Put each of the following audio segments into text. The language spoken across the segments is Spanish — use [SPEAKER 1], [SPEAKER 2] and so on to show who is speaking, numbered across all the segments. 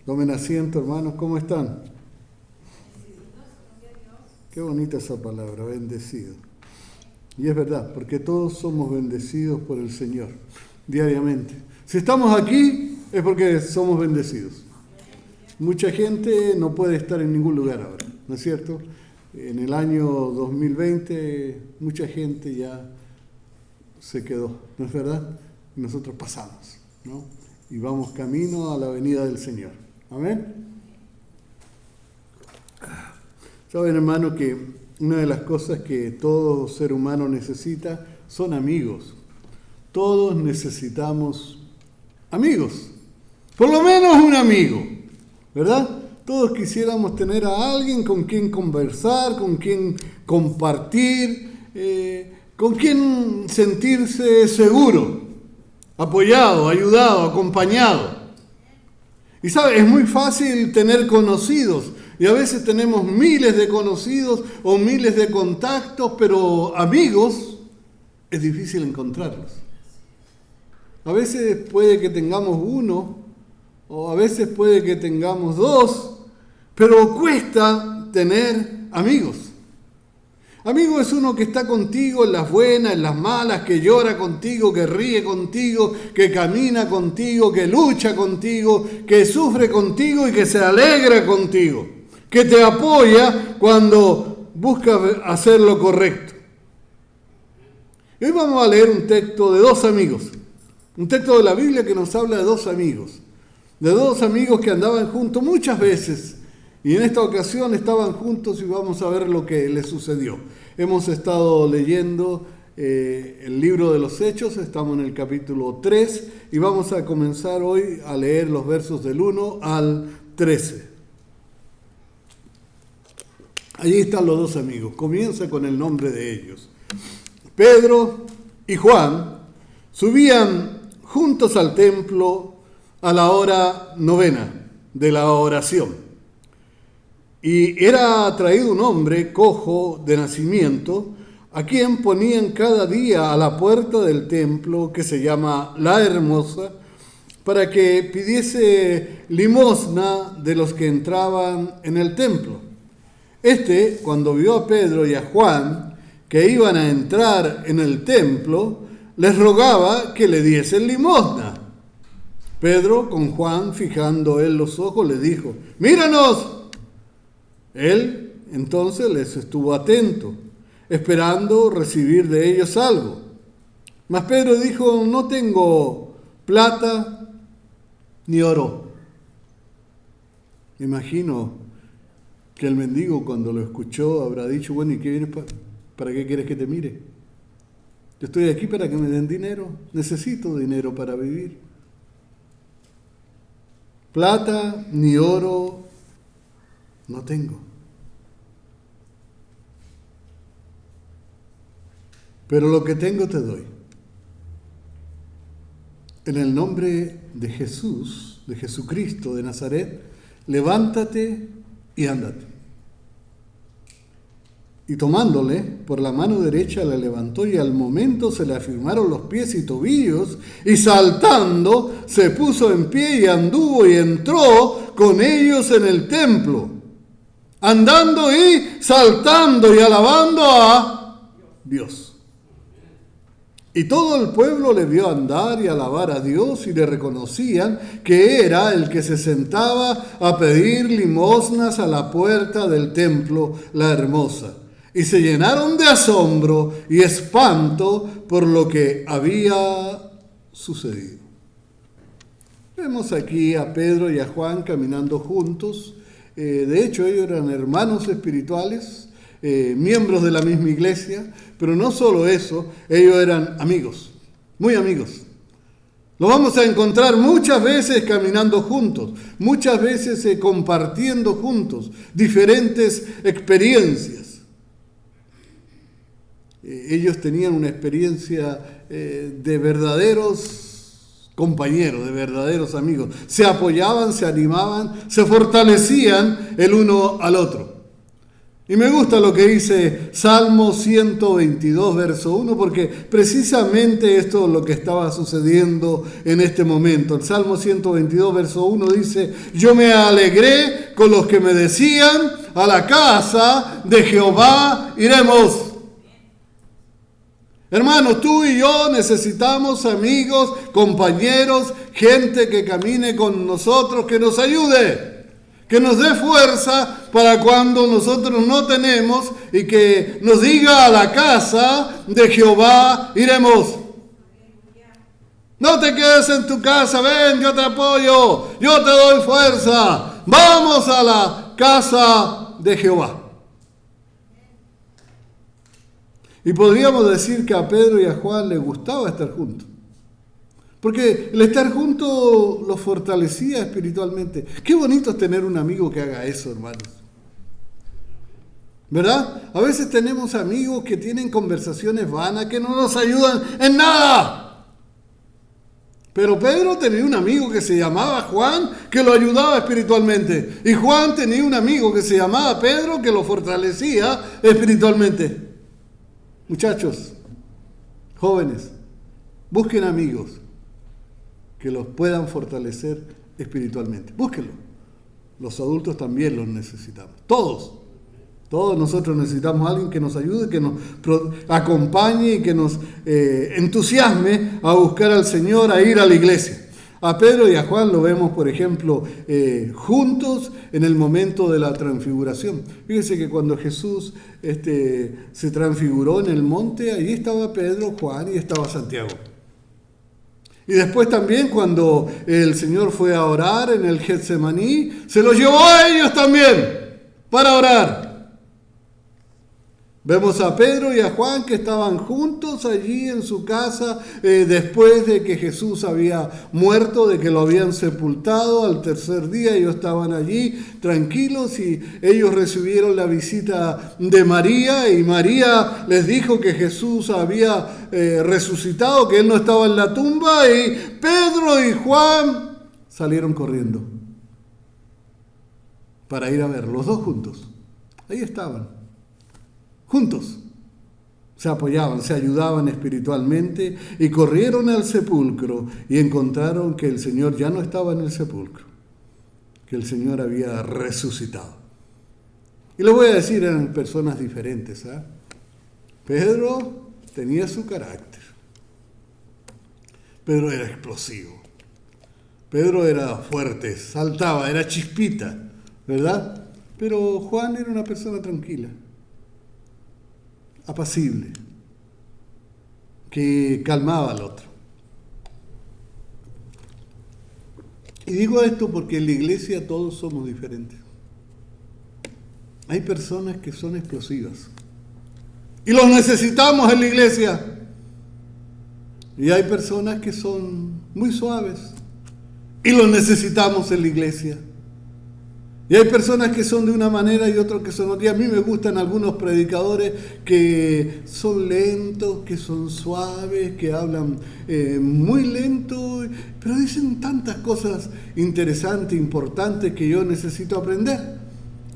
[SPEAKER 1] Tomen asiento, hermanos, ¿cómo están? Qué bonita esa palabra, bendecido. Y es verdad, porque todos somos bendecidos por el Señor, diariamente. Si estamos aquí, es porque somos bendecidos. Mucha gente no puede estar en ningún lugar ahora, ¿no es cierto? En el año 2020, mucha gente ya se quedó, ¿no es verdad? Y nosotros pasamos, ¿no? Y vamos camino a la venida del Señor. Amén. Saben, hermano, que una de las cosas que todo ser humano necesita son amigos. Todos necesitamos amigos, por lo menos un amigo, ¿verdad? Todos quisiéramos tener a alguien con quien conversar, con quien compartir, con quien sentirse seguro, apoyado, ayudado, acompañado. Y sabe, es muy fácil tener conocidos, y a veces tenemos miles de conocidos o miles de contactos, pero amigos es difícil encontrarlos. A veces puede que tengamos uno, o a veces puede que tengamos dos, pero cuesta tener amigos. Amigo es uno que está contigo en las buenas, en las malas, que llora contigo, que ríe contigo, que camina contigo, que lucha contigo, que sufre contigo y que se alegra contigo, que te apoya cuando buscas hacer lo correcto. Hoy vamos a leer un texto de dos amigos, un texto de la Biblia que nos habla de dos amigos que andaban juntos muchas veces. Y en esta ocasión estaban juntos y vamos a ver lo que les sucedió. Hemos estado leyendo el libro de los Hechos, estamos en el capítulo 3 y vamos a comenzar hoy a leer los versos del 1 al 13. Allí están los dos amigos, comienza con el nombre de ellos. Pedro y Juan subían juntos al templo a la hora 9 de la oración. Y era traído un hombre cojo de nacimiento, a quien ponían cada día a la puerta del templo, que se llama La Hermosa, para que pidiese limosna de los que entraban en el templo. Cuando vio a Pedro y a Juan, que iban a entrar en el templo, les rogaba que le diesen limosna. Pedro, con Juan, fijando él los ojos, le dijo: «¡Míranos!». Él entonces les estuvo atento, esperando recibir de ellos algo. Mas Pedro dijo: «No tengo plata ni oro». Me imagino que el mendigo, cuando lo escuchó, habrá dicho: «Bueno, ¿y qué vienes para qué quieres que te mire? Yo estoy aquí para que me den dinero, necesito dinero para vivir. Plata ni oro no tengo. Pero lo que tengo te doy. En el nombre de Jesús, de Jesucristo de Nazaret, levántate y ándate». Y tomándole por la mano derecha le levantó, y al momento se le afirmaron los pies y tobillos, y saltando se puso en pie y anduvo y entró con ellos en el templo, andando y saltando y alabando a Dios. Y todo el pueblo le vio andar y alabar a Dios, y le reconocían que era el que se sentaba a pedir limosnas a la puerta del templo, La Hermosa. Y se llenaron de asombro y espanto por lo que había sucedido. Vemos aquí a Pedro y a Juan caminando juntos. De hecho, ellos eran hermanos espirituales, miembros de la misma iglesia, pero no solo eso, ellos eran amigos, muy amigos. Los vamos a encontrar muchas veces caminando juntos, muchas veces compartiendo juntos diferentes experiencias. Ellos tenían una experiencia de verdaderos compañeros, de verdaderos amigos. Se apoyaban, se animaban, se fortalecían el uno al otro. Y me gusta lo que dice Salmo 122, verso 1, porque precisamente esto es lo que estaba sucediendo en este momento. El Salmo 122, verso 1 dice: yo me alegré con los que me decían, a la casa de Jehová iremos. Hermanos, tú y yo necesitamos amigos, compañeros, gente que camine con nosotros, que nos ayude, que nos dé fuerza para cuando nosotros no tenemos, y que nos diga: a la casa de Jehová iremos. No te quedes en tu casa, ven, yo te apoyo, yo te doy fuerza. Vamos a la casa de Jehová. Y podríamos decir que a Pedro y a Juan les gustaba estar juntos, porque el estar juntos los fortalecía espiritualmente. Qué bonito es tener un amigo que haga eso, hermanos. ¿Verdad? A veces tenemos amigos que tienen conversaciones vanas, que no nos ayudan en nada. Pero Pedro tenía un amigo que se llamaba Juan, que lo ayudaba espiritualmente. Y Juan tenía un amigo que se llamaba Pedro, que lo fortalecía espiritualmente. Muchachos, jóvenes, busquen amigos que los puedan fortalecer espiritualmente. Búsquenlo. Los adultos también los necesitamos. Todos nosotros necesitamos a alguien que nos ayude, que nos acompañe y que nos entusiasme a buscar al Señor, a ir a la iglesia. A Pedro y a Juan lo vemos, por ejemplo, juntos en el momento de la transfiguración. Fíjense que cuando Jesús se transfiguró en el monte, allí estaba Pedro, Juan y estaba Santiago. Y después también cuando el Señor fue a orar en el Getsemaní, se los llevó a ellos también para orar. Vemos a Pedro y a Juan que estaban juntos allí en su casa después de que Jesús había muerto, de que lo habían sepultado. Al tercer día ellos estaban allí tranquilos y ellos recibieron la visita de María, y María les dijo que Jesús había resucitado, que él no estaba en la tumba, y Pedro y Juan salieron corriendo para ir a ver, los dos juntos. Ahí estaban. Juntos, se apoyaban, se ayudaban espiritualmente, y corrieron al sepulcro y encontraron que el Señor ya no estaba en el sepulcro, que el Señor había resucitado. Y les voy a decir, eran personas diferentes. Pedro tenía su carácter. Pedro era explosivo. Pedro era fuerte, saltaba, era chispita, ¿verdad? Pero Juan era una persona tranquila, apacible, que calmaba al otro. Y digo esto porque en la iglesia todos somos diferentes. Hay personas que son explosivas y los necesitamos en la iglesia. Y hay personas que son muy suaves y los necesitamos en la iglesia. Y hay personas que son de una manera y otros que son otra. Y a mí me gustan algunos predicadores que son lentos, que son suaves, que hablan muy lento, pero dicen tantas cosas interesantes, importantes, que yo necesito aprender.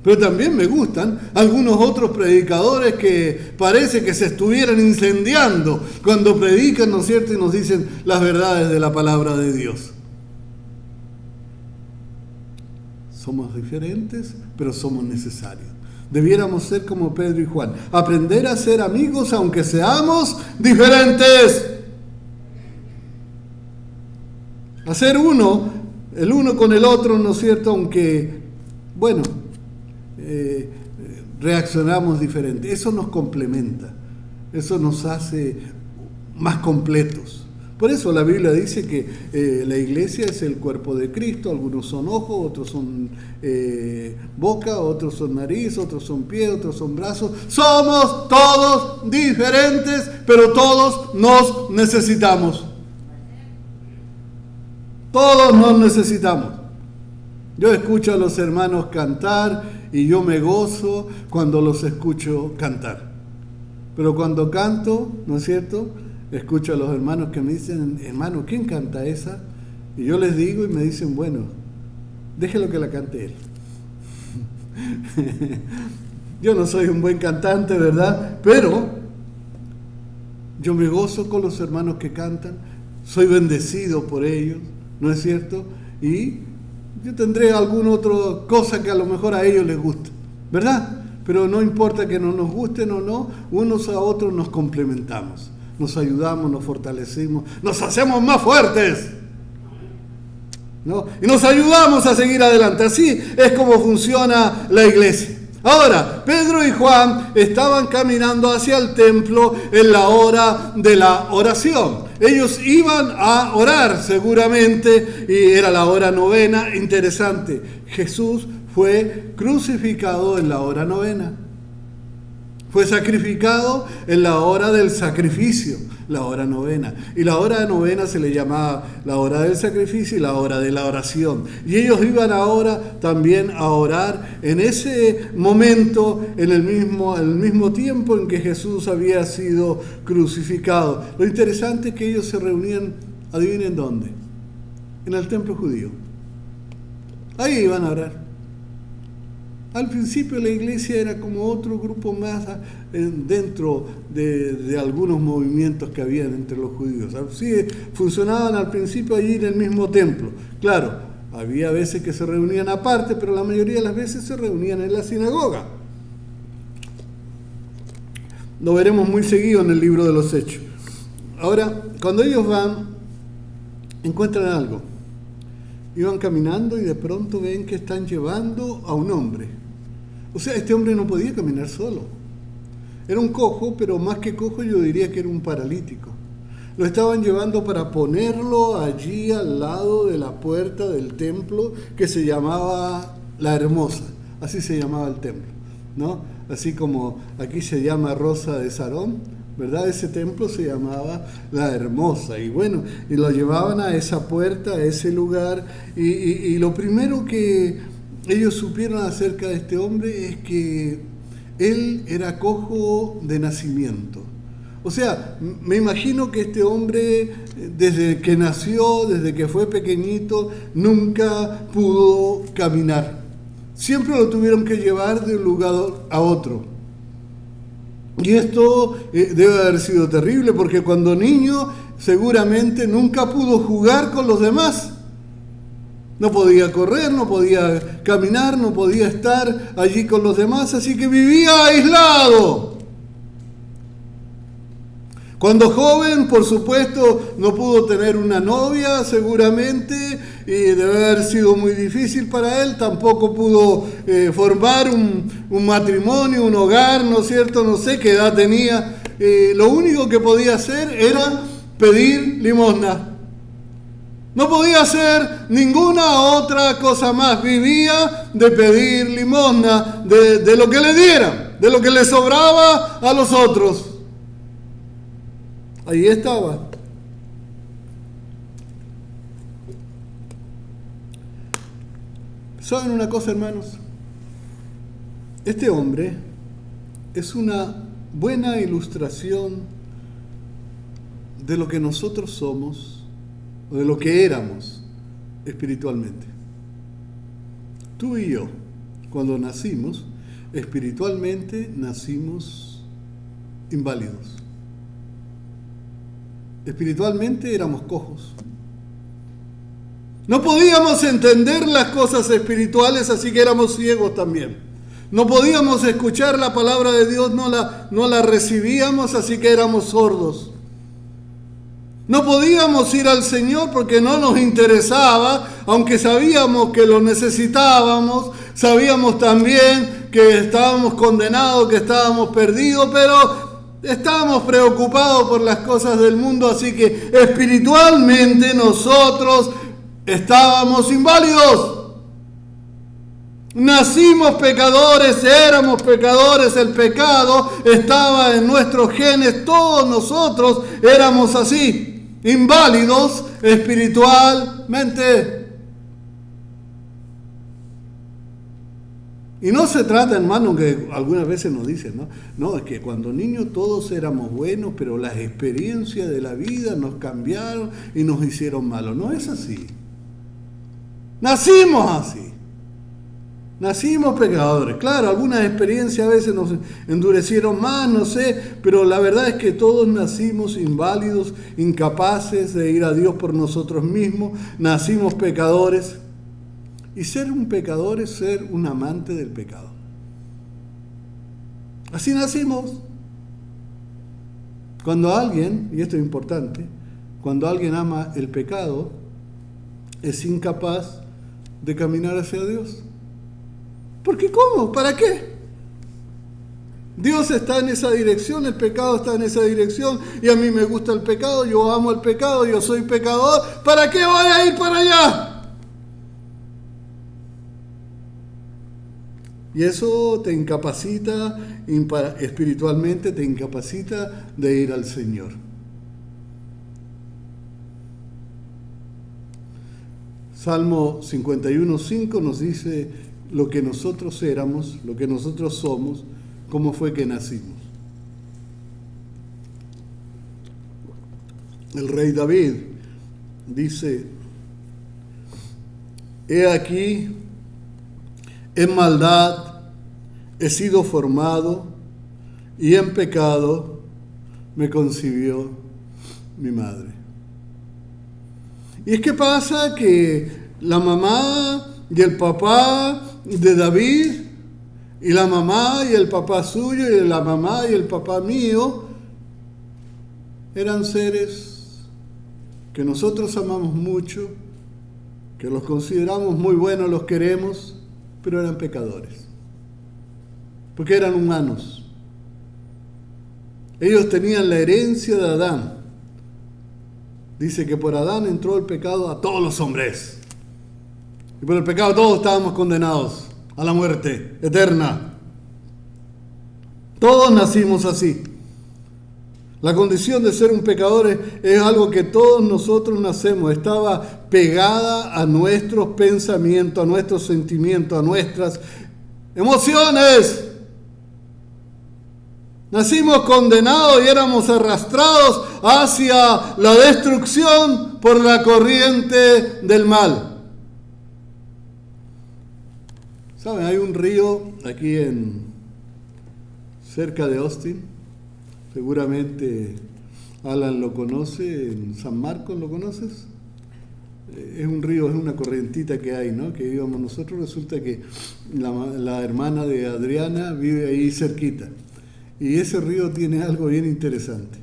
[SPEAKER 1] Pero también me gustan algunos otros predicadores que parece que se estuvieran incendiando cuando predican, ¿no es cierto?, y nos dicen las verdades de la palabra de Dios. Somos diferentes, pero somos necesarios. Debiéramos ser como Pedro y Juan. Aprender a ser amigos aunque seamos diferentes. Hacer uno, el uno con el otro, ¿no es cierto? Aunque, bueno, reaccionamos diferente. Eso nos complementa. Eso nos hace más completos. Por eso la Biblia dice que la iglesia es el cuerpo de Cristo. Algunos son ojos, otros son boca, otros son nariz, otros son pie, otros son brazos. Somos todos diferentes, pero todos nos necesitamos. Todos nos necesitamos. Yo escucho a los hermanos cantar y yo me gozo cuando los escucho cantar. Pero cuando canto, ¿no es cierto?, escucho a los hermanos que me dicen: hermano, ¿quién canta esa? Y yo les digo y me dicen: bueno, déjelo que la cante él. Yo no soy un buen cantante, ¿verdad? Pero yo me gozo con los hermanos que cantan, soy bendecido por ellos, ¿no es cierto? Y yo tendré alguna otra cosa que a lo mejor a ellos les guste, ¿verdad? Pero no importa que no nos gusten o no, unos a otros nos complementamos, nos ayudamos, nos fortalecemos, nos hacemos más fuertes, ¿no? Y nos ayudamos a seguir adelante. Así es como funciona la iglesia. Ahora, Pedro y Juan estaban caminando hacia el templo en la hora de la oración. Ellos iban a orar seguramente y era la hora novena. Interesante, Jesús fue crucificado en la hora novena. Fue sacrificado en la hora del sacrificio, la hora novena. Y la hora novena se le llamaba la hora del sacrificio y la hora de la oración. Y ellos iban ahora también a orar en ese momento, en el mismo tiempo en que Jesús había sido crucificado. Lo interesante es que ellos se reunían, adivinen dónde, en el templo judío. Ahí iban a orar. Al principio la iglesia era como otro grupo más dentro de algunos movimientos que habían entre los judíos. Así funcionaban al principio allí en el mismo templo. Claro, había veces que se reunían aparte, pero la mayoría de las veces se reunían en la sinagoga. Lo veremos muy seguido en el libro de los Hechos. Ahora, cuando ellos van, encuentran algo. Iban caminando y de pronto ven que están llevando a un hombre. O sea, este hombre no podía caminar solo. Era un cojo, pero más que cojo yo diría que era un paralítico. Lo estaban llevando para ponerlo allí al lado de la puerta del templo que se llamaba La Hermosa. Así se llamaba el templo, ¿no? Así como aquí se llama Rosa de Sarón, ¿verdad? Ese templo se llamaba La Hermosa. Y bueno, y lo llevaban a esa puerta, a ese lugar. Y lo primero que ellos supieron acerca de este hombre es que él era cojo de nacimiento. O sea, me imagino que este hombre, desde que nació, desde que fue pequeñito, nunca pudo caminar. Siempre lo tuvieron que llevar de un lugar a otro. Y esto debe haber sido terrible, porque cuando niño seguramente nunca pudo jugar con los demás. No podía correr, no podía caminar, no podía estar allí con los demás, así que vivía aislado. Cuando joven, por supuesto, no pudo tener una novia, seguramente, y debe haber sido muy difícil para él. Tampoco pudo formar un matrimonio, un hogar, ¿no es cierto? No sé qué edad tenía. Lo único que podía hacer era pedir limosna. No podía hacer ninguna otra cosa más. Vivía de pedir limosna, de lo que le dieran, de lo que le sobraba a los otros. Ahí estaba. ¿Saben una cosa, hermanos? Este hombre es una buena ilustración de lo que nosotros somos, o de lo que éramos espiritualmente. Tú y yo, cuando nacimos, espiritualmente nacimos inválidos. Espiritualmente éramos cojos. No podíamos entender las cosas espirituales, así que éramos ciegos también. No podíamos escuchar la palabra de Dios, no la recibíamos, así que éramos sordos. No podíamos ir al Señor porque no nos interesaba, aunque sabíamos que lo necesitábamos, sabíamos también que estábamos condenados, que estábamos perdidos, pero estábamos preocupados por las cosas del mundo, así que espiritualmente nosotros estábamos inválidos. Nacimos pecadores, éramos pecadores, el pecado estaba en nuestros genes, todos nosotros éramos así. Inválidos espiritualmente. Y no se trata, hermano, que algunas veces nos dicen, ¿no? No, es que cuando niños todos éramos buenos, pero las experiencias de la vida nos cambiaron y nos hicieron malos. No es así. Nacimos así. Nacimos pecadores. Claro, algunas experiencias a veces nos endurecieron más, no sé, pero la verdad es que todos nacimos inválidos, incapaces de ir a Dios por nosotros mismos. Nacimos pecadores. Y ser un pecador es ser un amante del pecado. Así nacimos. Cuando alguien, y esto es importante, cuando alguien ama el pecado, es incapaz de caminar hacia Dios. ¿Por qué? ¿Cómo? ¿Para qué? Dios está en esa dirección, el pecado está en esa dirección, y a mí me gusta el pecado, yo amo el pecado, yo soy pecador. ¿Para qué voy a ir para allá? Y eso te incapacita espiritualmente, te incapacita de ir al Señor. Salmo 51:5 nos dice lo que nosotros éramos, lo que nosotros somos, cómo fue que nacimos. El rey David dice: he aquí, en maldad he sido formado, y en pecado me concibió mi madre. Y es que pasa que la mamá y el papá de David, y la mamá y el papá suyo, y la mamá y el papá mío, eran seres que nosotros amamos mucho, que los consideramos muy buenos, los queremos, pero eran pecadores, porque eran humanos. Ellos tenían la herencia de Adán. Dice que por Adán entró el pecado a todos los hombres. Y por el pecado todos estábamos condenados a la muerte eterna. Todos nacimos así. La condición de ser un pecador es algo que todos nosotros nacemos. Estaba pegada a nuestros pensamientos, a nuestros sentimientos, a nuestras emociones. Nacimos condenados y éramos arrastrados hacia la destrucción por la corriente del mal. ¿Saben? Hay un río aquí cerca de Austin. Seguramente Alan lo conoce, en San Marcos, ¿lo conoces? Es un río, es una corrientita que hay, ¿no? Que íbamos nosotros. Resulta que la hermana de Adriana vive ahí cerquita. Y ese río tiene algo bien interesante.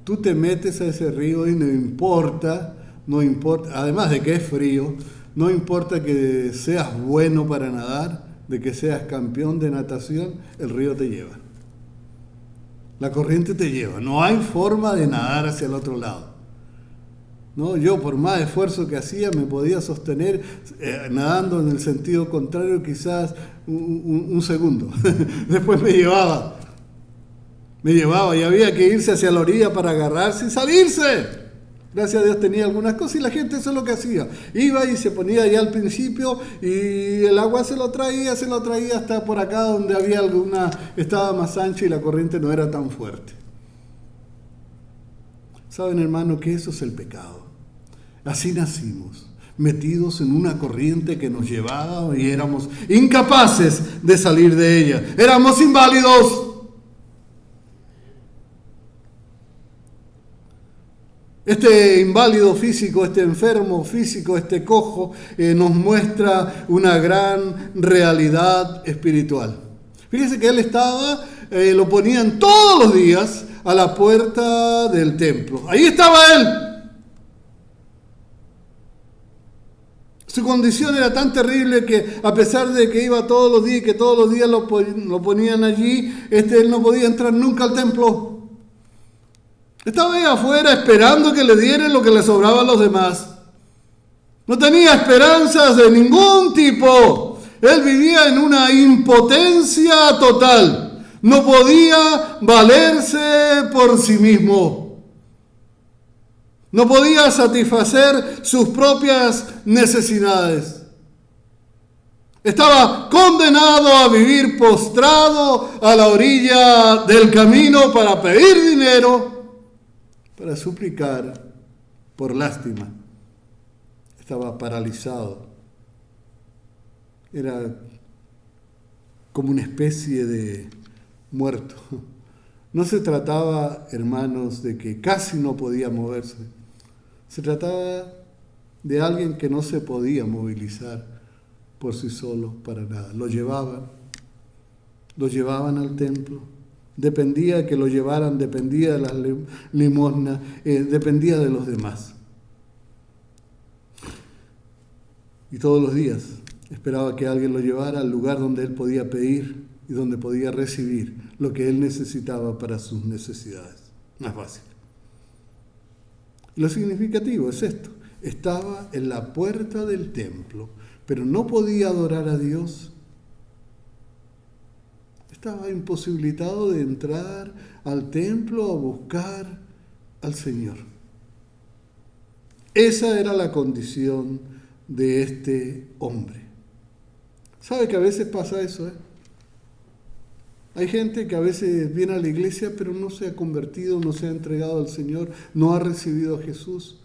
[SPEAKER 1] Tú te metes a ese río y no importa, además de que es frío, no importa que seas bueno para nadar, de que seas campeón de natación, el río te lleva. La corriente te lleva. No hay forma de nadar hacia el otro lado. ¿No? Yo, por más esfuerzo que hacía, me podía sostener nadando en el sentido contrario quizás un segundo. Después me llevaba y había que irse hacia la orilla para agarrarse y salirse. Gracias a Dios tenía algunas cosas y la gente eso es lo que hacía. Iba y se ponía allá al principio y el agua se lo traía hasta por acá donde había estaba más ancha y la corriente no era tan fuerte. ¿Saben, hermano, que eso es el pecado? Así nacimos, metidos en una corriente que nos llevaba y éramos incapaces de salir de ella. Éramos inválidos. Este inválido físico, este enfermo físico, este cojo, nos muestra una gran realidad espiritual. Fíjense que él lo ponían todos los días a la puerta del templo. Ahí estaba él. Su condición era tan terrible que a pesar de que iba todos los días y que todos los días lo ponían allí, él no podía entrar nunca al templo. Estaba ahí afuera esperando que le dieran lo que le sobraba a los demás. No tenía esperanzas de ningún tipo. Él vivía en una impotencia total. No podía valerse por sí mismo. No podía satisfacer sus propias necesidades. Estaba condenado a vivir postrado a la orilla del camino para pedir dinero, para suplicar por lástima. Estaba paralizado. Era como una especie de muerto. No se trataba, hermanos, de que casi no podía moverse. Se trataba de alguien que no se podía movilizar por sí solo para nada. Lo llevaban al templo. Dependía que lo llevaran, dependía de las limosnas, dependía de los demás. Y todos los días esperaba que alguien lo llevara al lugar donde él podía pedir y donde podía recibir lo que él necesitaba para sus necesidades. Más fácil. Lo significativo es esto. Estaba en la puerta del templo, pero no podía adorar a Dios. Estaba imposibilitado de entrar al templo a buscar al Señor. Esa era la condición de este hombre. ¿Sabe que a veces pasa eso? Hay gente que a veces viene a la iglesia pero no se ha convertido, no se ha entregado al Señor, no ha recibido a Jesús.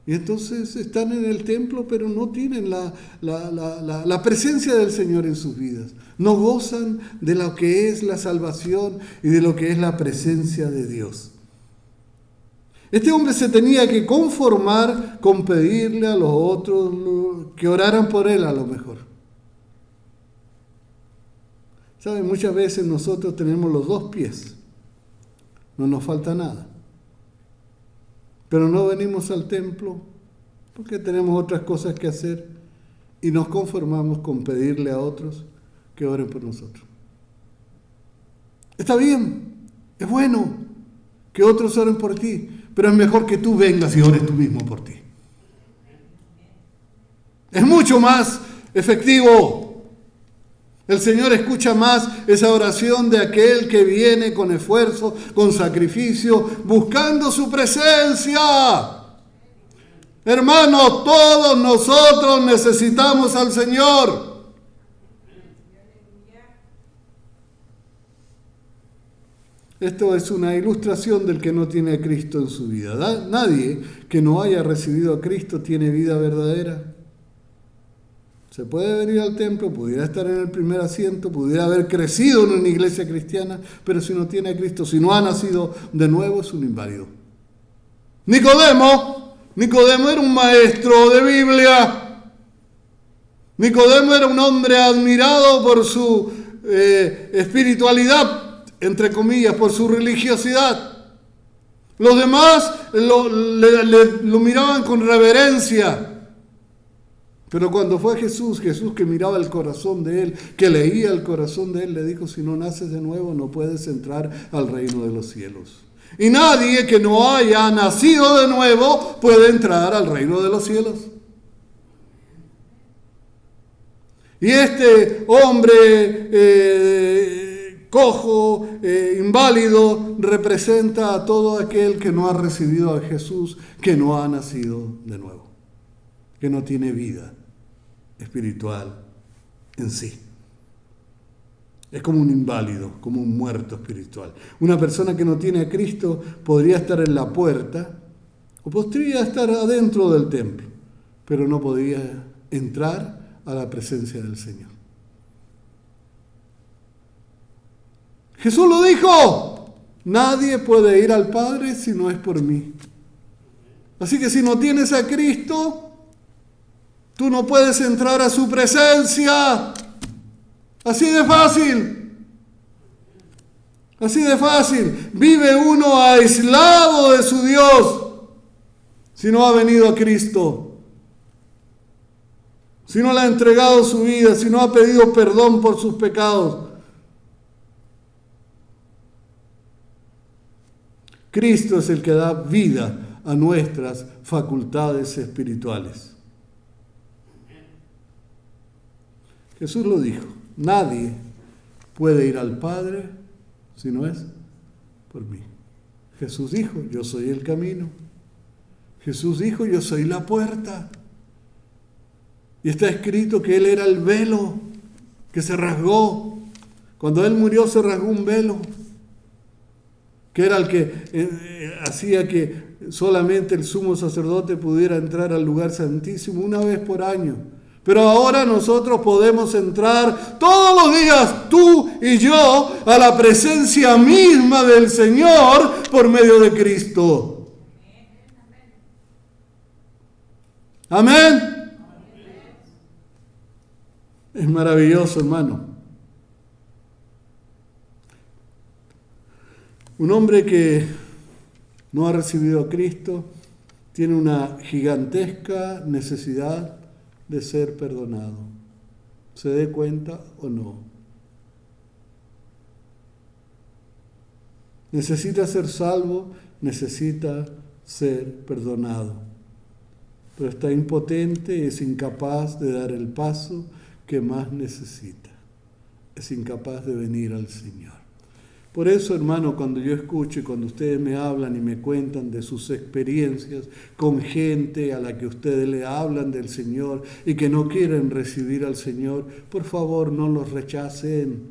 [SPEAKER 1] Y entonces están en el templo pero no tienen la presencia del Señor en sus vidas. No gozan de lo que es la salvación y de lo que es la presencia de Dios. Este hombre se tenía que conformar con pedirle a los otros que oraran por él a lo mejor. ¿Saben? Muchas veces nosotros tenemos los dos pies. No nos falta nada. Pero no venimos al templo porque tenemos otras cosas que hacer y nos conformamos con pedirle a otros que oren por nosotros. Está bien, es bueno que otros oren por ti, pero es mejor que tú vengas y ores tú mismo por ti. Es mucho más efectivo. El Señor escucha más esa oración de aquel que viene con esfuerzo, con sacrificio, buscando su presencia. Hermanos, todos nosotros necesitamos al Señor. Esto es una ilustración del que no tiene a Cristo en su vida. Nadie que no haya recibido a Cristo tiene vida verdadera. Se puede venir al templo, pudiera estar en el primer asiento, pudiera haber crecido en una iglesia cristiana, pero si no tiene a Cristo, si no ha nacido de nuevo, es un inválido. Nicodemo era un maestro de Biblia. Nicodemo era un hombre admirado por su espiritualidad, entre comillas, por su religiosidad. Los demás lo miraban con reverencia. Pero cuando fue Jesús que miraba el corazón de él, que leía el corazón de él, le dijo, si no naces de nuevo no puedes entrar al reino de los cielos. Y nadie que no haya nacido de nuevo puede entrar al reino de los cielos. Y este hombre cojo, inválido, representa a todo aquel que no ha recibido a Jesús, que no ha nacido de nuevo, que no tiene vida espiritual en sí. Es como un inválido, como un muerto espiritual. Una persona que no tiene a Cristo podría estar en la puerta o podría estar adentro del templo, pero no podía entrar a la presencia del Señor. Jesús lo dijo, nadie puede ir al Padre si no es por mí. Así que si no tienes a Cristo, tú no puedes entrar a su presencia. Así de fácil. Así de fácil. Vive uno aislado de su Dios si no ha venido a Cristo. Si no le ha entregado su vida, si no ha pedido perdón por sus pecados. Cristo es el que da vida a nuestras facultades espirituales. Jesús lo dijo, nadie puede ir al Padre si no es por mí. Jesús dijo, yo soy el camino. Jesús dijo, yo soy la puerta. Y está escrito que Él era el velo que se rasgó. Cuando Él murió se rasgó un velo, que era el que hacía que solamente el sumo sacerdote pudiera entrar al lugar santísimo una vez por año, Pero ahora nosotros podemos entrar todos los días, tú y yo, a la presencia misma del Señor por medio de Cristo. Amén. Es maravilloso, hermano. Un hombre que no ha recibido a Cristo tiene una gigantesca necesidad de ser perdonado. ¿Se dé cuenta o no? Necesita ser salvo, necesita ser perdonado. Pero está impotente y es incapaz de dar el paso que más necesita. Es incapaz de venir al Señor. Por eso, hermano, cuando yo escucho y cuando ustedes me hablan y me cuentan de sus experiencias con gente a la que ustedes le hablan del Señor y que no quieren recibir al Señor, por favor no los rechacen.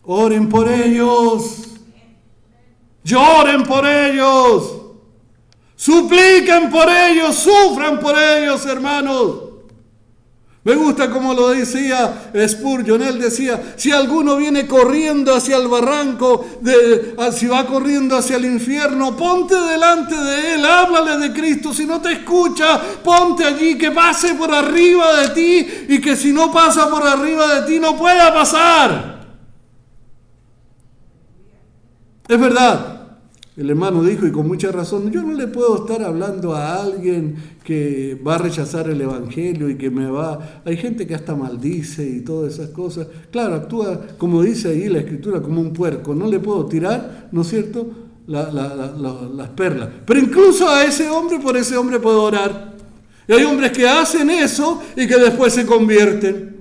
[SPEAKER 1] Oren por ellos. Lloren por ellos. Supliquen por ellos. Sufran por ellos, hermanos. Me gusta como lo decía Spurgeon. Él decía, si alguno viene corriendo hacia el barranco, si va corriendo hacia el infierno, ponte delante de él, háblale de Cristo. Si no te escucha, ponte allí, que pase por arriba de ti y que si no pasa por arriba de ti, no pueda pasar. Es verdad. El hermano dijo, y con mucha razón, yo no le puedo estar hablando a alguien que va a rechazar el Evangelio y que me va... Hay gente que hasta maldice y todas esas cosas. Claro, actúa, como dice ahí la Escritura, como un puerco. No le puedo tirar, ¿no es cierto?, las perlas. Pero incluso a ese hombre, por ese hombre puedo orar. Y hay hombres que hacen eso y que después se convierten.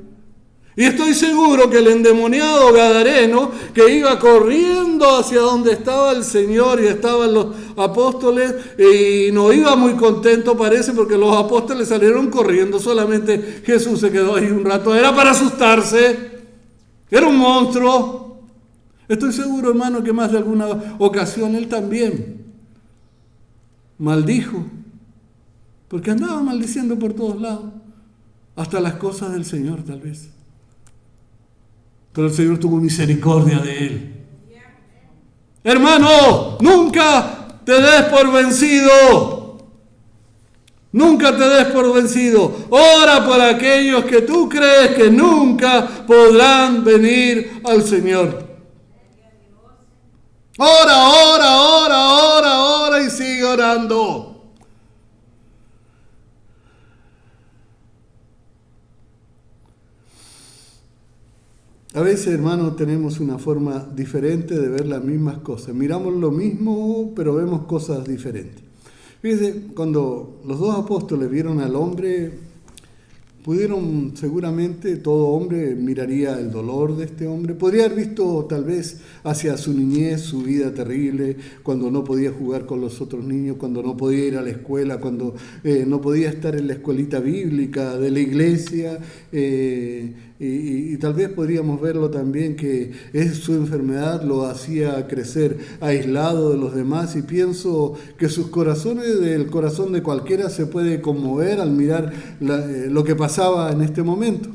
[SPEAKER 1] Y estoy seguro que el endemoniado gadareno que iba corriendo hacia donde estaba el Señor y estaban los apóstoles y no iba muy contento, parece, porque los apóstoles salieron corriendo, solamente Jesús se quedó ahí un rato. Era para asustarse, era un monstruo. Estoy seguro, hermano, que más de alguna ocasión él también maldijo, porque andaba maldiciendo por todos lados, hasta las cosas del Señor tal vez. Pero el Señor tuvo misericordia de él. Hermano, nunca te des por vencido. Nunca te des por vencido. Ora por aquellos que tú crees que nunca podrán venir al Señor. Ora y sigue orando. A veces, hermano, tenemos una forma diferente de ver las mismas cosas. Miramos lo mismo, pero vemos cosas diferentes. Fíjense, cuando los dos apóstoles vieron al hombre, pudieron, seguramente, todo hombre miraría el dolor de este hombre. Podría haber visto tal vez hacia su niñez, su vida terrible, cuando no podía jugar con los otros niños, cuando no podía ir a la escuela, cuando no podía estar en la escuelita bíblica de la iglesia. Y tal vez podríamos verlo también que su enfermedad lo hacía crecer aislado de los demás, y pienso que sus corazones, el corazón de cualquiera se puede conmover al mirar lo que pasaba en este momento,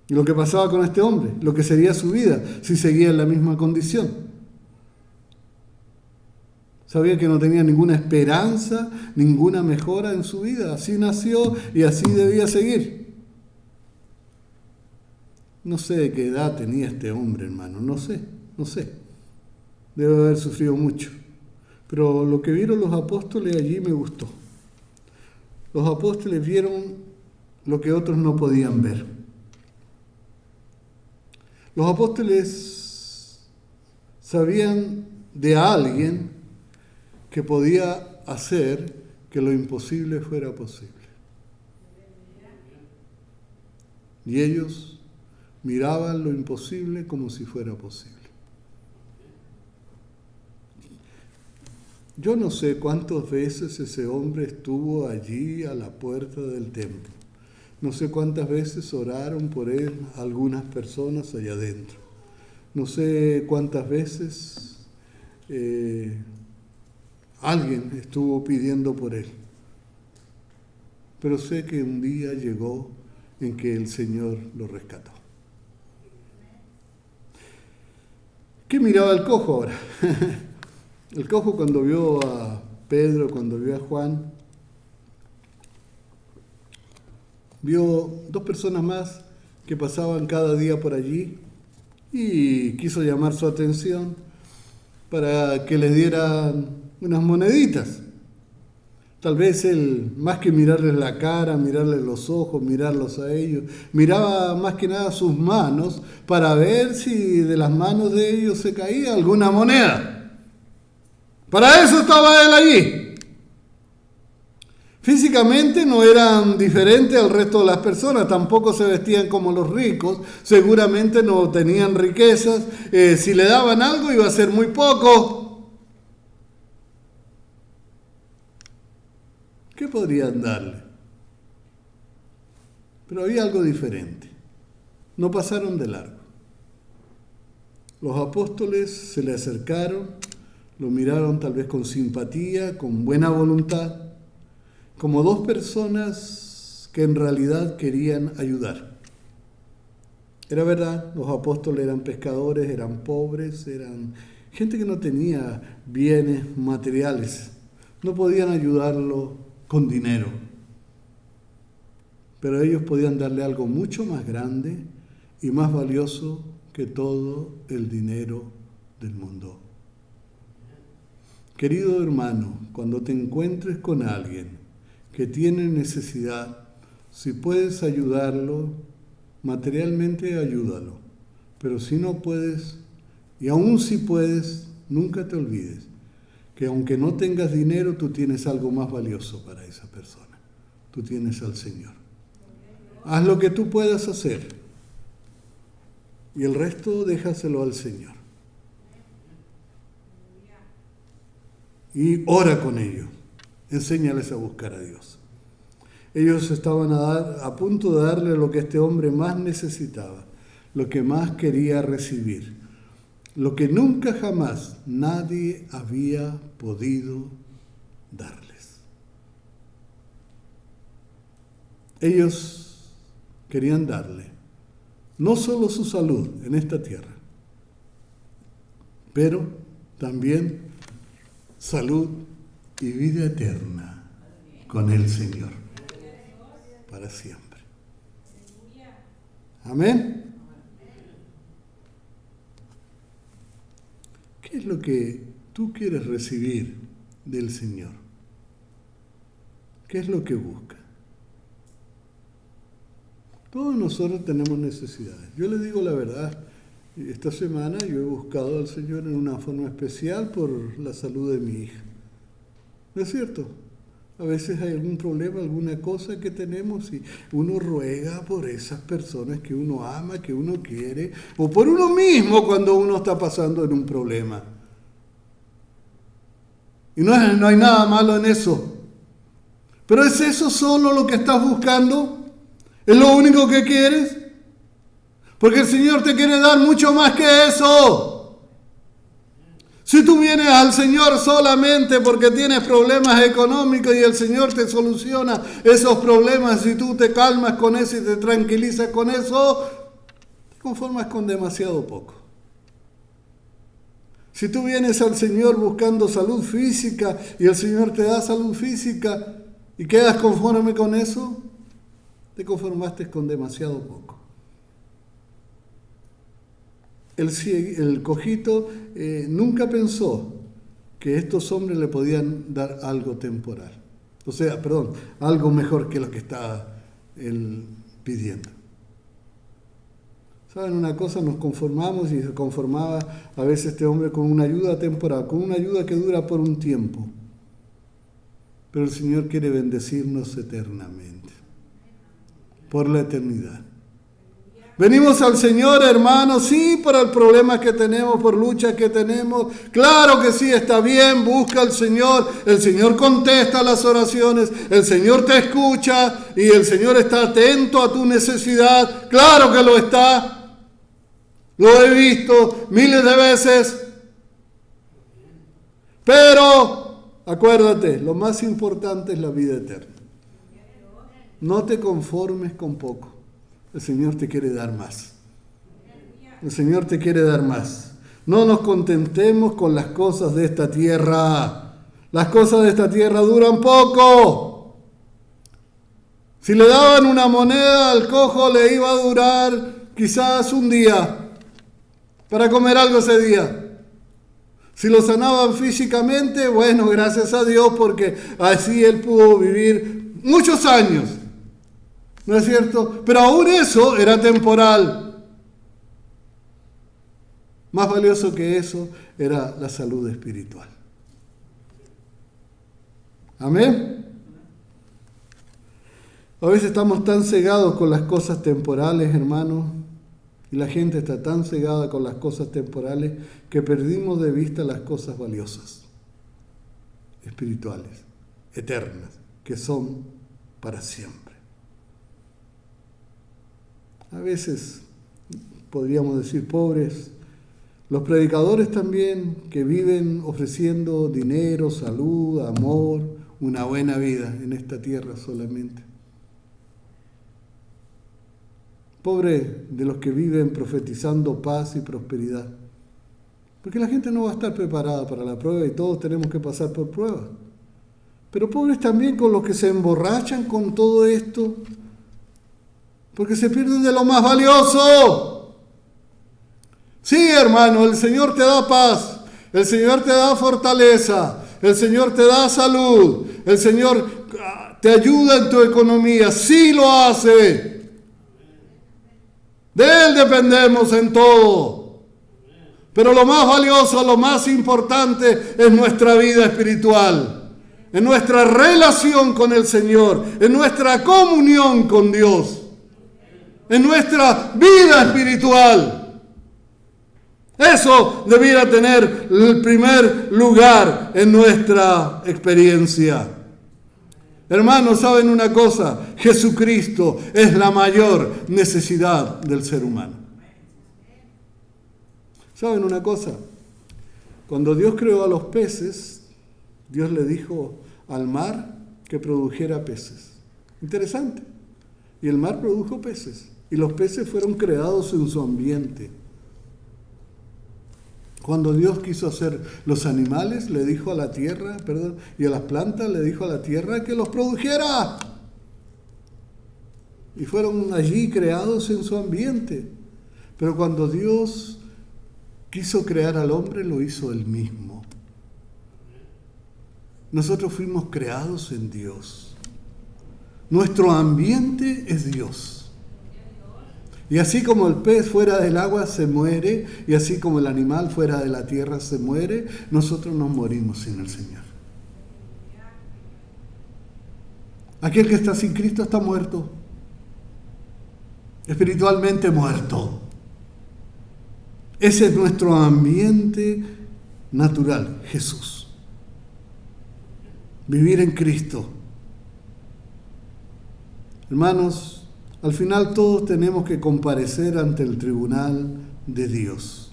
[SPEAKER 1] y lo que pasaba con este hombre, lo que sería su vida si seguía en la misma condición. Sabía que no tenía ninguna esperanza, ninguna mejora en su vida. Así nació y así debía seguir. No sé de qué edad tenía este hombre, hermano, no sé. Debe haber sufrido mucho. Pero lo que vieron los apóstoles allí me gustó. Los apóstoles vieron lo que otros no podían ver. Los apóstoles sabían de alguien que podía hacer que lo imposible fuera posible. Y ellos miraban lo imposible como si fuera posible. Yo no sé cuántas veces ese hombre estuvo allí a la puerta del templo. No sé cuántas veces oraron por él algunas personas allá adentro. No sé cuántas veces alguien estuvo pidiendo por él. pero sé que un día llegó en que el Señor lo rescató. ¿Qué miraba el cojo ahora? El cojo cuando vio a Pedro, cuando vio a Juan, vio dos personas más que pasaban cada día por allí y quiso llamar su atención para que les dieran unas moneditas. Tal vez él, más que mirarles la cara, mirarles los ojos, mirarlos a ellos, miraba más que nada sus manos para ver si de las manos de ellos se caía alguna moneda. Para eso estaba él allí. Físicamente no eran diferentes al resto de las personas, tampoco se vestían como los ricos, seguramente no tenían riquezas, si le daban algo iba a ser muy poco. ¿Qué podrían darle? Pero había algo diferente. No pasaron de largo. Los apóstoles se le acercaron, lo miraron tal vez con simpatía, con buena voluntad, como dos personas que en realidad querían ayudar. Era verdad, los apóstoles eran pescadores, eran pobres, eran gente que no tenía bienes materiales, no podían ayudarlo con dinero. Pero ellos podían darle algo mucho más grande y más valioso que todo el dinero del mundo. Querido hermano, cuando te encuentres con alguien que tiene necesidad, si puedes ayudarlo, materialmente ayúdalo. Pero si no puedes, y aún si puedes, nunca te olvides que aunque no tengas dinero, tú tienes algo más valioso para esa persona. Tú tienes al Señor. Haz lo que tú puedas hacer y el resto déjaselo al Señor. Y ora con ellos. Enséñales a buscar a Dios. Ellos estaban a punto de darle lo que este hombre más necesitaba, lo que más quería recibir. Lo que nunca jamás nadie había podido darles. Ellos querían darle no solo su salud en esta tierra, pero también salud y vida eterna con el Señor para siempre. Amén. ¿Qué es lo que tú quieres recibir del Señor? ¿Qué es lo que busca? Todos nosotros tenemos necesidades. Yo les digo la verdad, esta semana yo he buscado al Señor en una forma especial por la salud de mi hija. ¿No es cierto? A veces hay algún problema, alguna cosa que tenemos y uno ruega por esas personas que uno ama, que uno quiere, o por uno mismo cuando uno está pasando en un problema. Y no hay nada malo en eso. Pero ¿es eso solo lo que estás buscando? ¿Es lo único que quieres? Porque el Señor te quiere dar mucho más que eso. Si tú vienes al Señor solamente porque tienes problemas económicos y el Señor te soluciona esos problemas y tú te calmas con eso y te tranquilizas con eso, te conformas con demasiado poco. Si tú vienes al Señor buscando salud física y el Señor te da salud física y quedas conforme con eso, te conformaste con demasiado poco. El cojito nunca pensó que estos hombres le podían dar algo temporal. O sea, algo mejor que lo que estaba él pidiendo. ¿Saben una cosa? Nos conformamos y se conformaba a veces este hombre con una ayuda temporal, con una ayuda que dura por un tiempo. Pero el Señor quiere bendecirnos eternamente, por la eternidad. Venimos al Señor, hermanos, sí, por el problema que tenemos, por luchas que tenemos. Claro que sí, está bien, busca al Señor. El Señor contesta las oraciones, el Señor te escucha y el Señor está atento a tu necesidad. Claro que lo está. Lo he visto miles de veces. Pero, acuérdate, lo más importante es la vida eterna. No te conformes con poco. El Señor te quiere dar más. El Señor te quiere dar más. No nos contentemos con las cosas de esta tierra. Las cosas de esta tierra duran poco. Si le daban una moneda al cojo, le iba a durar quizás un día para comer algo ese día. Si lo sanaban físicamente, bueno, gracias a Dios, porque así él pudo vivir muchos años. ¿No es cierto? Pero aún eso era temporal. Más valioso que eso era la salud espiritual. Amén. A veces estamos tan cegados con las cosas temporales, hermanos, y la gente está tan cegada con las cosas temporales que perdimos de vista las cosas valiosas, espirituales, eternas, que son para siempre. A veces podríamos decir pobres, los predicadores también que viven ofreciendo dinero, salud, amor, una buena vida en esta tierra solamente. Pobre de los que viven profetizando paz y prosperidad, porque la gente no va a estar preparada para la prueba y todos tenemos que pasar por pruebas. Pero pobres también con los que se emborrachan con todo esto, porque se pierden de lo más valioso. Sí, hermano, el Señor te da paz, el Señor te da fortaleza, el Señor te da salud, el Señor te ayuda en tu economía, sí lo hace. De Él dependemos en todo. Pero lo más valioso, lo más importante es nuestra vida espiritual, en nuestra relación con el Señor, en nuestra comunión con Dios, en nuestra vida espiritual. Eso debiera tener el primer lugar en nuestra experiencia. Hermanos, ¿saben una cosa? Jesucristo es la mayor necesidad del ser humano. ¿Saben una cosa? Cuando Dios creó a los peces, Dios le dijo al mar que produjera peces. Interesante. Y el mar produjo peces. Y los peces fueron creados en su ambiente. Cuando Dios quiso hacer los animales, le dijo a la tierra, y a las plantas le dijo a la tierra que los produjera. Y fueron allí creados en su ambiente. Pero cuando Dios quiso crear al hombre, lo hizo él mismo. Nosotros fuimos creados en Dios. Nuestro ambiente es Dios. Y así como el pez fuera del agua se muere, y así como el animal fuera de la tierra se muere, nosotros nos morimos sin el Señor. Aquel que está sin Cristo está muerto, espiritualmente muerto. Ese es nuestro ambiente natural, Jesús. Vivir en Cristo. Hermanos, al final todos tenemos que comparecer ante el tribunal de Dios.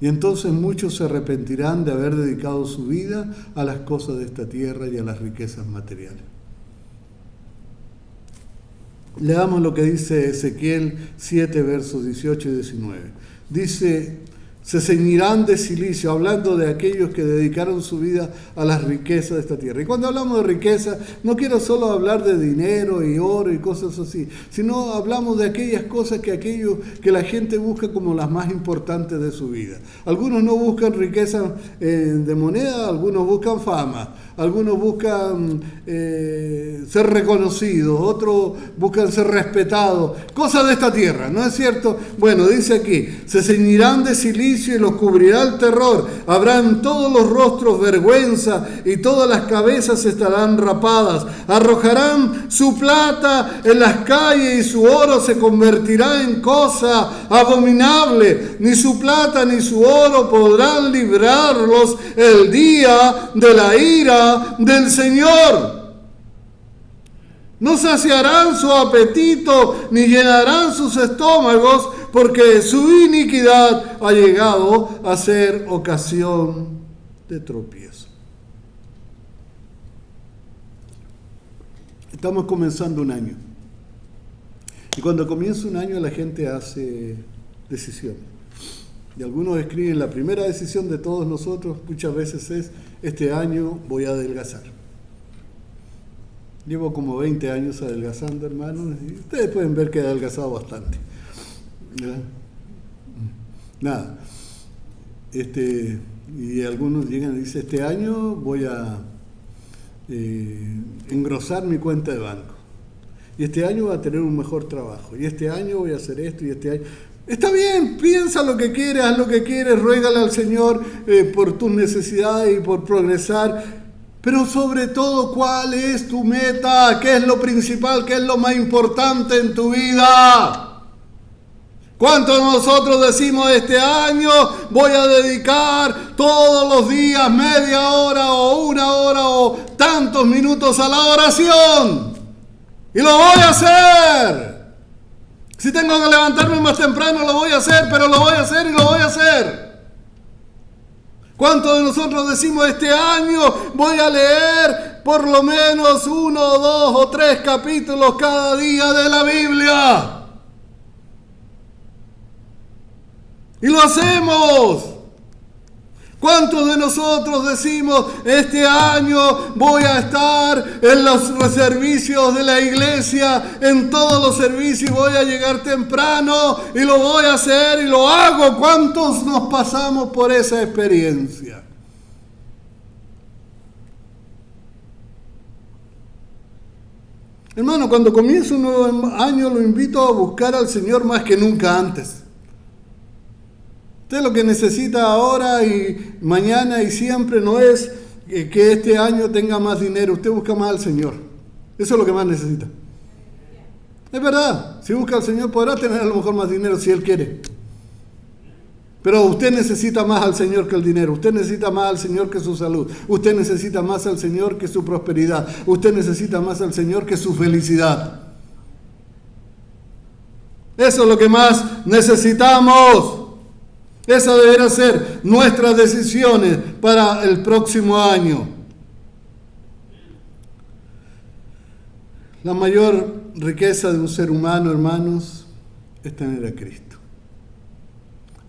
[SPEAKER 1] Y entonces muchos se arrepentirán de haber dedicado su vida a las cosas de esta tierra y a las riquezas materiales. Leamos lo que dice Ezequiel 7, versos 18 y 19. Dice: se ceñirán de cilicio, hablando de aquellos que dedicaron su vida a las riquezas de esta tierra. Y cuando hablamos de riqueza, no quiero solo hablar de dinero y oro y cosas así, sino hablamos de aquellas cosas que la gente busca como las más importantes de su vida. Algunos no buscan riqueza de moneda, algunos buscan fama, algunos buscan ser reconocidos, otros buscan ser respetados, cosas de esta tierra, ¿no es cierto? Bueno, dice aquí: se ceñirán de cilicio y los cubrirá el terror, habrán todos los rostros vergüenza y todas las cabezas estarán rapadas, arrojarán su plata en las calles y su oro se convertirá en cosa abominable, ni su plata ni su oro podrán librarlos el día de la ira del Señor. No saciarán su apetito ni llenarán sus estómagos, porque su iniquidad ha llegado a ser ocasión de tropiezo. Estamos comenzando un año. Y cuando comienza un año la gente hace decisiones. Y algunos escriben, la primera decisión de todos nosotros muchas veces es, este año voy a adelgazar. Llevo como 20 años adelgazando, hermanos, y ustedes pueden ver que he adelgazado bastante. ¿Verdad? Nada. Y algunos llegan y dicen, este año voy a engrosar mi cuenta de banco. Y este año voy a tener un mejor trabajo. Y este año voy a hacer esto y este año... Está bien, piensa lo que quieres, haz lo que quieres, ruégale al Señor por tus necesidades y por progresar. Pero sobre todo, ¿cuál es tu meta? ¿Qué es lo principal? ¿Qué es lo más importante en tu vida? ¿Cuántos de nosotros decimos este año voy a dedicar todos los días media hora o una hora o tantos minutos a la oración? Y lo voy a hacer. Si tengo que levantarme más temprano, lo voy a hacer, pero lo voy a hacer y lo voy a hacer. ¿Cuántos de nosotros decimos este año voy a leer por lo menos 1, 2 o 3 capítulos cada día de la Biblia? Y lo hacemos. ¿Cuántos de nosotros decimos, este año voy a estar en los servicios de la iglesia, en todos los servicios, voy a llegar temprano y lo voy a hacer y lo hago? ¿Cuántos nos pasamos por esa experiencia? Hermano, cuando comienza un nuevo año lo invito a buscar al Señor más que nunca antes. Usted lo que necesita ahora y mañana y siempre no es que este año tenga más dinero. Usted busca más al Señor. Eso es lo que más necesita. Es verdad. Si busca al Señor podrá tener a lo mejor más dinero si Él quiere. Pero usted necesita más al Señor que el dinero. Usted necesita más al Señor que su salud. Usted necesita más al Señor que su prosperidad. Usted necesita más al Señor que su felicidad. Eso es lo que más necesitamos. Esas deberán ser nuestras decisiones para el próximo año. La mayor riqueza de un ser humano, hermanos, es tener a Cristo.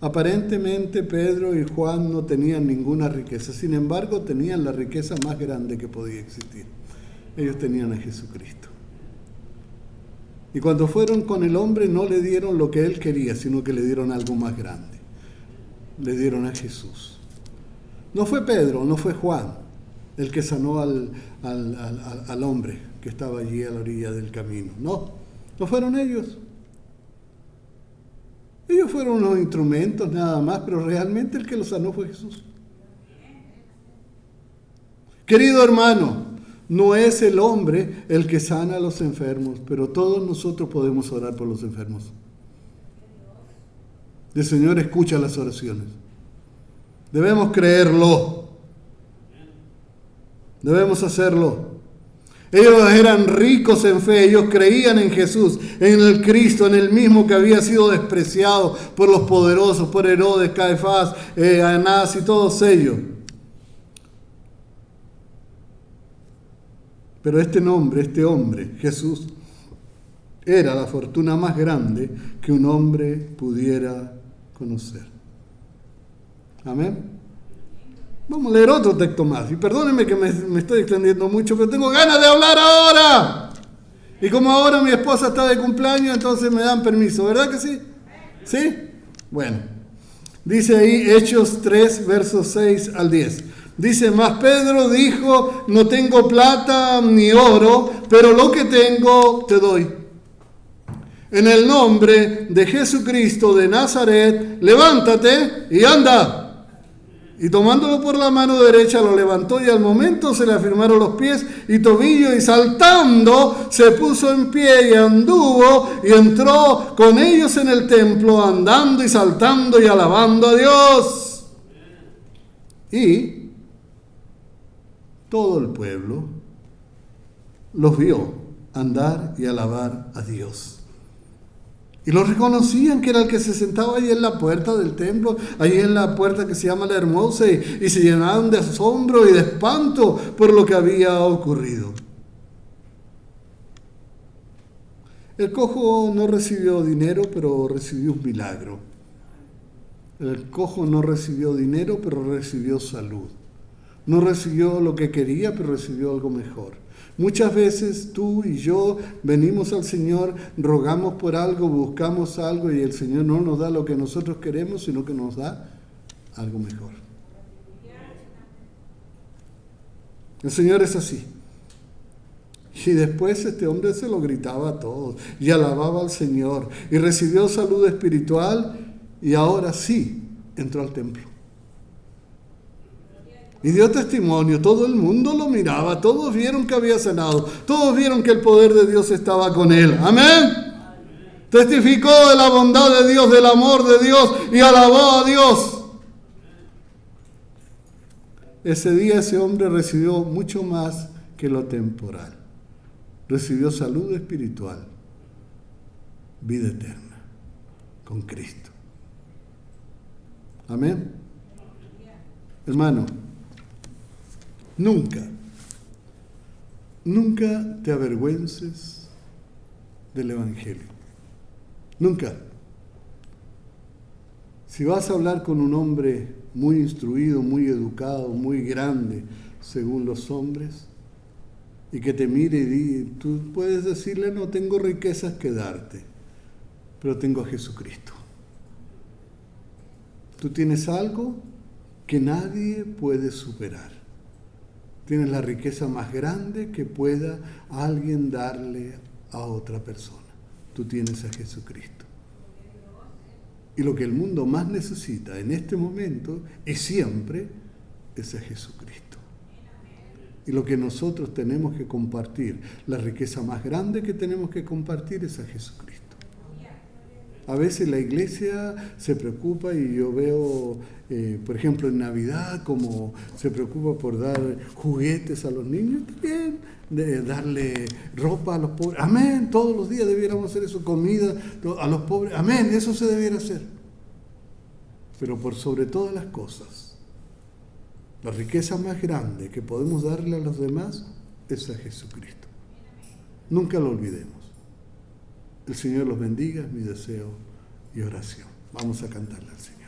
[SPEAKER 1] Aparentemente Pedro y Juan no tenían ninguna riqueza, sin embargo tenían la riqueza más grande que podía existir. Ellos tenían a Jesucristo. Y cuando fueron con el hombre no le dieron lo que él quería, sino que le dieron algo más grande. Le dieron a Jesús. No fue Pedro, no fue Juan el que sanó al hombre que estaba allí a la orilla del camino. No fueron ellos. Ellos fueron unos instrumentos nada más, pero realmente el que los sanó fue Jesús. Querido hermano, no es el hombre el que sana a los enfermos, pero todos nosotros podemos orar por los enfermos. El Señor escucha las oraciones. Debemos creerlo. Debemos hacerlo. Ellos eran ricos en fe, ellos creían en Jesús, en el Cristo, en el mismo que había sido despreciado por los poderosos, por Herodes, Caifás, Anás y todos ellos. Pero este hombre, Jesús, era la fortuna más grande que un hombre pudiera conocer. Amén. Vamos a leer otro texto más. Y perdónenme que me estoy extendiendo mucho, pero tengo ganas de hablar ahora. Y como ahora mi esposa está de cumpleaños, entonces me dan permiso, ¿verdad que sí? ¿Sí? Bueno. Dice ahí Hechos 3, versos 6 al 10. Dice, mas Pedro dijo, no tengo plata ni oro, pero lo que tengo te doy. En el nombre de Jesucristo de Nazaret, levántate y anda. Y tomándolo por la mano derecha lo levantó y al momento se le afirmaron los pies y tobillos y saltando se puso en pie y anduvo y entró con ellos en el templo andando y saltando y alabando a Dios. Y todo el pueblo los vio andar y alabar a Dios. Y lo reconocían que era el que se sentaba ahí en la puerta del templo, ahí en la puerta que se llama la Hermosa, y se llenaban de asombro y de espanto por lo que había ocurrido. El cojo no recibió dinero, pero recibió un milagro. El cojo no recibió dinero, pero recibió salud. No recibió lo que quería, pero recibió algo mejor. Muchas veces tú y yo venimos al Señor, rogamos por algo, buscamos algo y el Señor no nos da lo que nosotros queremos, sino que nos da algo mejor. El Señor es así. Y después este hombre se lo gritaba a todos y alababa al Señor y recibió salud espiritual y ahora sí entró al templo. Y dio testimonio, todo el mundo lo miraba, todos vieron que había sanado, todos vieron que el poder de Dios estaba con él. Amén. Testificó de la bondad de Dios, del amor de Dios y alabó a Dios. Ese día ese hombre recibió mucho más que lo temporal. Recibió salud espiritual, vida eterna, con Cristo. Amén. Hermano, nunca te avergüences del Evangelio. Nunca. Si vas a hablar con un hombre muy instruido, muy educado, muy grande, según los hombres, y que te mire y tú puedes decirle, no tengo riquezas que darte, pero tengo a Jesucristo. Tú tienes algo que nadie puede superar. Tienes la riqueza más grande que pueda alguien darle a otra persona. Tú tienes a Jesucristo. Y lo que el mundo más necesita en este momento y siempre es a Jesucristo. Y lo que nosotros tenemos que compartir, la riqueza más grande que tenemos que compartir es a Jesucristo. A veces la iglesia se preocupa y yo veo, por ejemplo, en Navidad, como se preocupa por dar juguetes a los niños, también de darle ropa a los pobres. Amén, todos los días debiéramos hacer eso, comida a los pobres. Amén, eso se debiera hacer. Pero por sobre todas las cosas, la riqueza más grande que podemos darle a los demás es a Jesucristo. Nunca lo olvidemos. El Señor los bendiga, es mi deseo y oración. Vamos a cantarle al Señor.